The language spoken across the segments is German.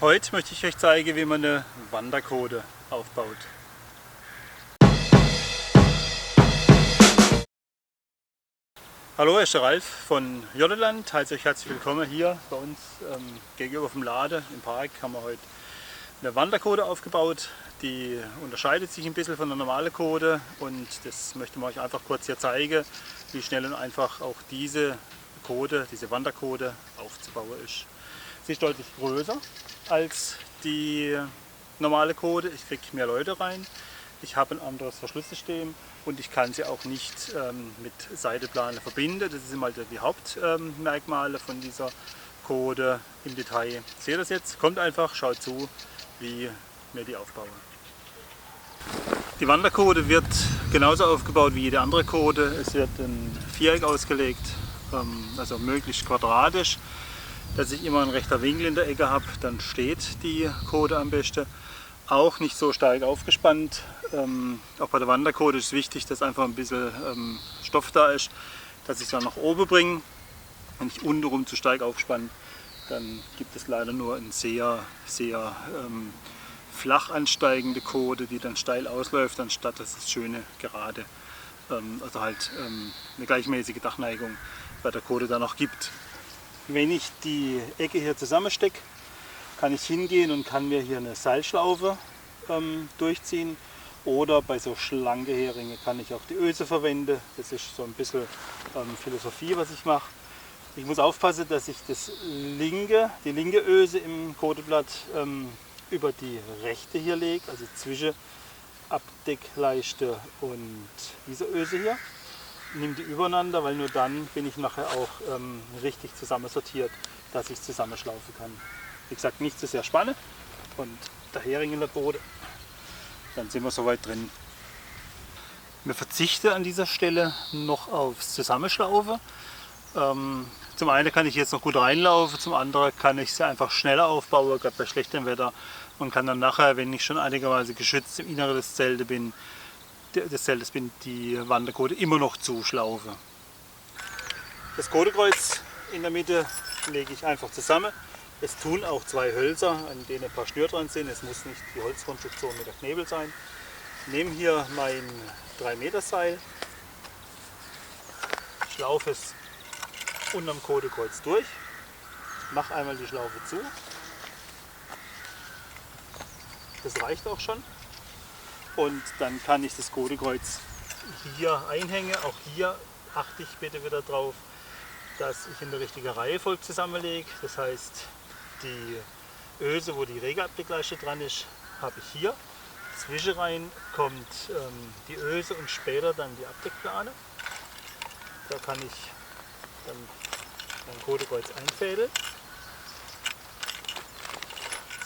Heute möchte ich euch zeigen, wie man eine Wanderkode aufbaut. Hallo, ich bin Ralf von Joddeland. Heiße euch herzlich willkommen hier bei uns gegenüber vom Laden im Park. Haben wir heute eine Wanderkode aufgebaut. Die unterscheidet sich ein bisschen von der normalen Kode und das möchte man euch einfach kurz hier zeigen, wie schnell und einfach auch diese Kode, diese Wanderkode aufzubauen ist. Sie ist deutlich größer als die normale Kode. Ich kriege mehr Leute rein. Ich habe ein anderes Verschlusssystem und ich kann sie auch nicht mit Seitenplanen verbinden. Das sind mal die Hauptmerkmale von dieser Kode im Detail. Seht ihr das jetzt? Kommt einfach, schaut zu, wie wir die aufbauen. Die Wanderkode wird genauso aufgebaut wie jede andere Kode. Es wird ein Viereck ausgelegt, also möglichst quadratisch, dass ich immer einen rechter Winkel in der Ecke habe, dann steht die Kode am besten. Auch nicht so stark aufgespannt. Auch bei der Wanderkode ist es wichtig, dass einfach ein bisschen Stoff da ist, dass ich es dann nach oben bringe. Wenn ich untenrum zu stark aufspanne, dann gibt es leider nur eine sehr flach ansteigende Kode, die dann steil ausläuft, anstatt dass es schöne gerade, also halt eine gleichmäßige Dachneigung bei der Kode dann noch gibt. Wenn ich die Ecke hier zusammenstecke, kann ich hingehen und kann mir hier eine Seilschlaufe durchziehen. Oder bei so schlanken Heringe kann ich auch die Öse verwenden. Das ist so ein bisschen Philosophie, was ich mache. Ich muss aufpassen, dass ich die linke Öse im Kodeblatt über die rechte hier lege, also zwischen Abdeckleiste und dieser Öse hier. Nehme die übereinander, weil nur dann bin ich nachher auch richtig zusammensortiert, dass ich es zusammenschlaufen kann. Wie gesagt, nicht zu sehr spannen und der Hering in der Boden. Dann sind wir soweit drin. Wir verzichten an dieser Stelle noch aufs Zusammenschlaufen. Zum einen kann ich jetzt noch gut reinlaufen, zum anderen kann ich sie einfach schneller aufbauen, gerade bei schlechtem Wetter, und kann dann nachher, wenn ich schon einigermaßen geschützt im Inneren des Zeltes bin, die Wanderkode immer noch zuschlaufen. Das Kodekreuz in der Mitte lege ich einfach zusammen. Es tun auch zwei Hölzer, an denen ein paar Schnüre dran sind. Es muss nicht die Holzkonstruktion mit der Knebel sein. Ich nehme hier mein 3 Meter Seil, schlaufe es unterm Kodekreuz durch, mache einmal die Schlaufe zu. Das reicht auch schon. Und dann kann ich das Kodekreuz hier einhängen. Auch hier achte ich bitte wieder drauf, dass ich in der richtigen Reihenfolge zusammenlege. Das heißt, die Öse, wo die Regelabdeckleiste dran ist, habe ich hier. Zwischenrein kommt die Öse und später dann die Abdeckplane. Da kann ich dann mein Kodekreuz einfädeln.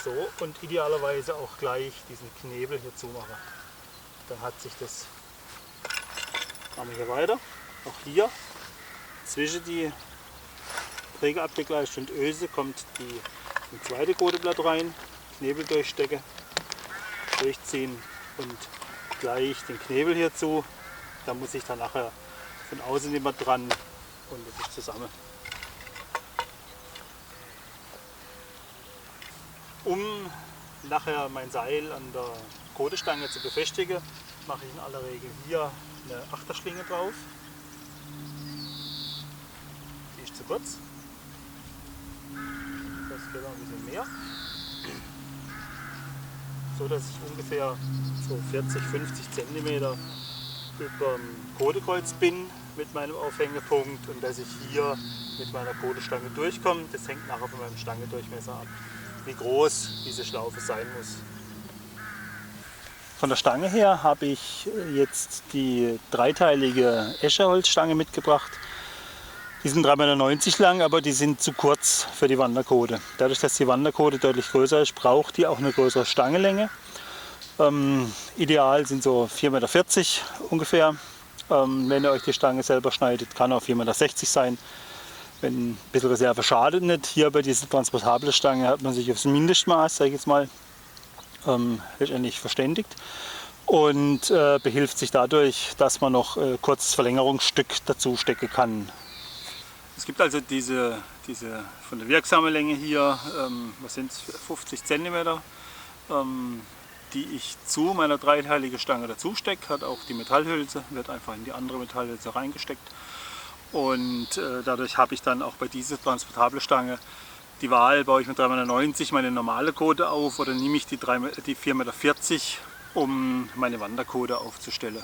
So, und idealerweise auch gleich diesen Knebel hier zumachen. Dann hat sich das, machen wir hier weiter, auch hier zwischen die Trägerabdeckleiste und Öse kommt ein zweites Kodeblatt rein, Knebel durchstecken, durchziehen und gleich den Knebel hier zu. Da muss ich dann nachher von außen immer dran und das ist zusammen. Um nachher mein Seil an der Kodestange zu befestigen, mache ich in aller Regel hier eine Achterschlinge drauf. Die ist zu kurz. Das geht noch ein bisschen mehr. So dass ich ungefähr so 40-50 cm über dem Kodekreuz bin mit meinem Aufhängepunkt und dass ich hier mit meiner Kodestange durchkomme. Das hängt nachher von meinem Stangendurchmesser ab, wie groß diese Schlaufe sein muss. Von der Stange her habe ich jetzt die dreiteilige Escherholzstange mitgebracht. Die sind 3,90 Meter lang, aber die sind zu kurz für die Wanderkode. Dadurch, dass die Wanderkode deutlich größer ist, braucht die auch eine größere Stangenlänge. Ideal sind so 4,40 Meter ungefähr. Wenn ihr euch die Stange selber schneidet, kann auch 4,60 Meter sein. Wenn ein bisschen Reserve schadet nicht. Hier bei dieser transportablen Stange hat man sich aufs Mindestmaß, sage ich jetzt mal, letztendlich verständigt und behilft sich dadurch, dass man noch kurzes Verlängerungsstück dazu stecken kann. Es gibt also diese von der wirksamen Länge hier, was sind es, 50 cm, die ich zu meiner dreiteiligen Stange dazu stecke. Hat auch die Metallhülse, wird einfach in die andere Metallhülse reingesteckt. Und dadurch habe ich dann auch bei dieser transportable Stange die Wahl, baue ich mit 3,90 m meine normale Kote auf oder nehme ich die 4,40 m, um meine Wanderkote aufzustellen.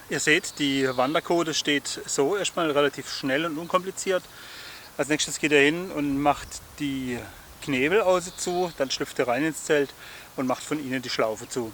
Ihr seht, die Wanderkote steht so erstmal relativ schnell und unkompliziert. Als nächstes geht er hin und macht die Knebel außen zu, dann schlüpft er rein ins Zelt und macht von innen die Schlaufe zu.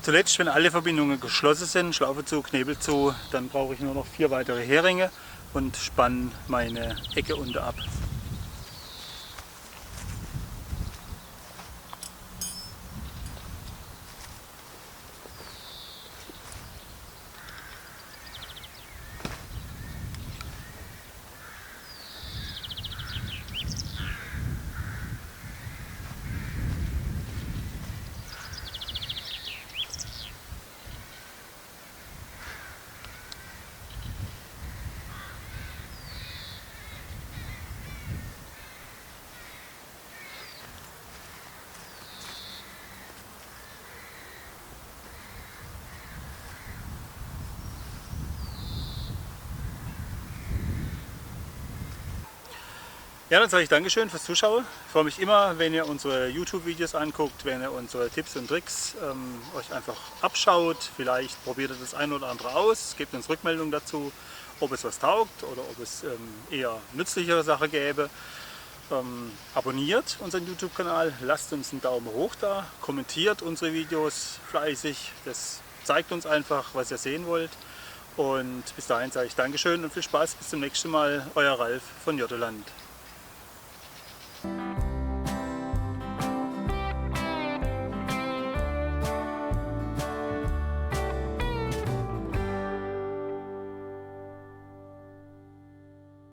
Zuletzt, wenn alle Verbindungen geschlossen sind, Schlaufe zu, Knebel zu, dann brauche ich nur noch 4 weitere Heringe und spanne meine Ecke unten ab. Ja, dann sage ich Dankeschön fürs Zuschauen. Ich freue mich immer, wenn ihr unsere YouTube-Videos anguckt, wenn ihr unsere Tipps und Tricks euch einfach abschaut. Vielleicht probiert ihr das ein oder andere aus, gebt uns Rückmeldung dazu, ob es was taugt oder ob es eher nützlichere Sachen gäbe. Abonniert unseren YouTube-Kanal, lasst uns einen Daumen hoch da, kommentiert unsere Videos fleißig. Das zeigt uns einfach, was ihr sehen wollt. Und bis dahin sage ich Dankeschön und viel Spaß. Bis zum nächsten Mal. Euer Ralf von Jotteland.